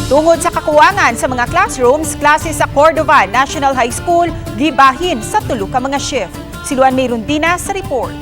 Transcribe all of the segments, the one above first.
Tungod sa kakuwangan sa mga classrooms, klase sa Cordova Natinal High School gibahin sa tulo ka mga shift. Siluan may rundina sa report.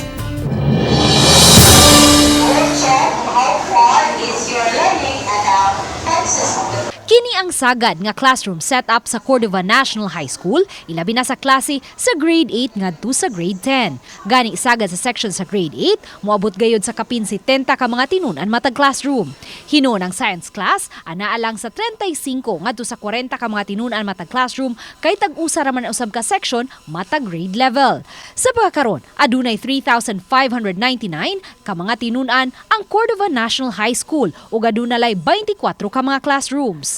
Kini ang sagad nga classroom setup sa Cordova Natinal High School, ilabi na sa klase sa grade 8 ngadto sa grade 10. Gani sagad sa section sa grade 8, moabot gayud sa kapin 70 ka mga tinun-an matag classroom. Hinuon ang science class, anaa lang sa 35 ngadto sa 40 ka mga tinun-an matag classroom, kay tag-usa ra man usab ka section matag grade level. Sa pagkakaron, adunay 3,599 ka mga tinun-an ang Cordova Natinal High School ug adunay 24 ka mga classrooms.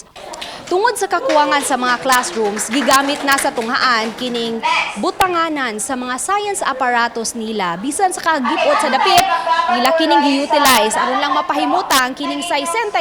Tungod sa kakuwangan sa mga classrooms, gigamit na sa tunghaan kining butanganan sa mga science apparatus nila bisan sa kagipot sa dapit nila kining gi-utilize aron lang mapahimutang kining 63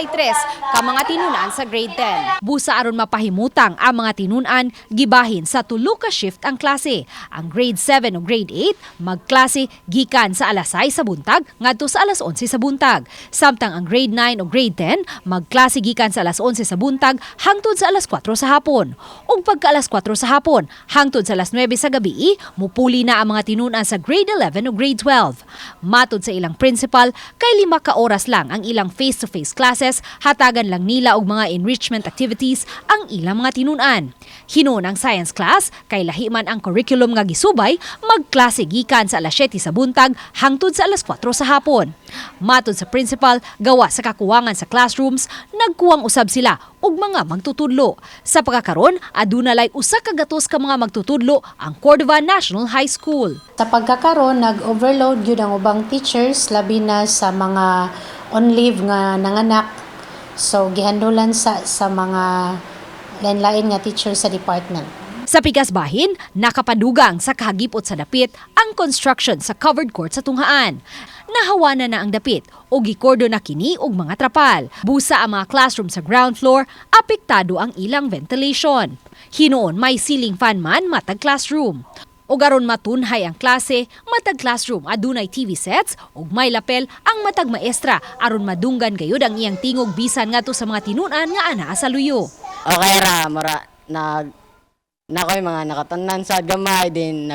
ka mga tinun-an sa grade 10. Busa aron mapahimutang ang mga tinun-an gibahin sa tulo ka shift ang klase. Ang grade 7 o grade 8 magklase gikan sa alas 6 sa buntag ngadto sa alas 11 sa buntag. Samtang ang grade 9 o grade 10 magklase gikan sa alas 11 sa buntag hangtod sa alas 4 sa hapon. Ug pagka alas 4 sa hapon, hangtod sa alas 9 sa gabi, mupuli na ang mga tinun-an sa grade 11 o grade 12. Matod sa ilang principal, kay 5 ka oras lang ang ilang face-to-face classes, hatagan lang nila og mga enrichment activities ang ilang mga tinun-an. Hinuon ang science class, kay lahi man ang curriculum nga gisubay, magklase gikan sa alas 7 sa buntag hangtod sa alas 4 sa hapon. Matod sa principal, gawa sa kakuwangan sa classrooms, nagkuwang usab sila og mga magtutudlo. Sa pagkakaron, adunay usa ka gatos ka mga magtutudlo ang Cordova Natinal High School. Sa pagkakaron, nag-overload yun ang ubang teachers, labi na sa mga on leave nga nanganak. So, gihandulan sa mga lain-lain nga teachers sa department. Sa Pigasbahin, nakapadugang sa kahagipot sa dapit ang construction sa covered court sa tunghaan. Nahawanan na ang dapit o gikordo na kini og mga trapal. Busa ang mga classroom sa ground floor, apektado ang ilang ventilation. Hinuon may ceiling fan man matag classroom. O garon matunhay ang klase, matag classroom adunay TV sets ug may lapel ang matag maestra aron madunggan gayud ang iyang tingog bisan ngadto sa mga tinun-an nga anaa sa luyo. Okay ra, mura nakoy mga nakatanan sa gamay din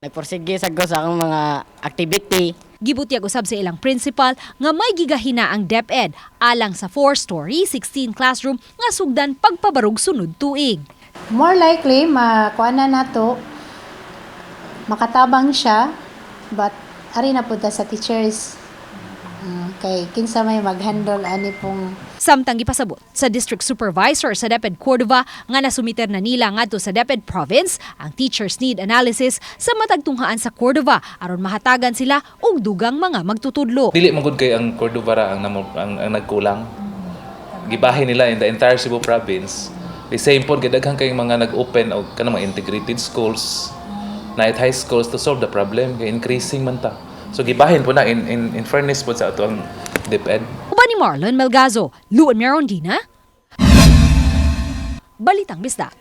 nagporsige sa sa akong mga activity. Gibutyag usab sa ilang principal nga may gigahina ang DepEd alang sa 4-story, 16 classroom nga sugdan pagpabarog sunod tuig. More likely, makuana na to, makatabang siya, but ari na punta sa teachers. Kay kinsa may mag-handle ani pong Samtang gipasabot sa District Supervisor sa DepEd Cordova nga nasumiter na nila ngadto sa DepEd Province ang teachers need analysis sa matag tunghaan sa Cordova aron mahatagan sila og dugang mga magtutudlo. Dili man gud kay ang Cordova ra ang nagkulang. Gibahin nila in the entire Cebu province. The same pod daghang kay mga nag-open og kanang mga integrated schools, night high schools to solve the problem kay increasing man ta. So gibahin po na in fairness po sa ato ang DepEd. Uban ni Marlon Melgazo, Luan Merondina, Balitang Bisdak.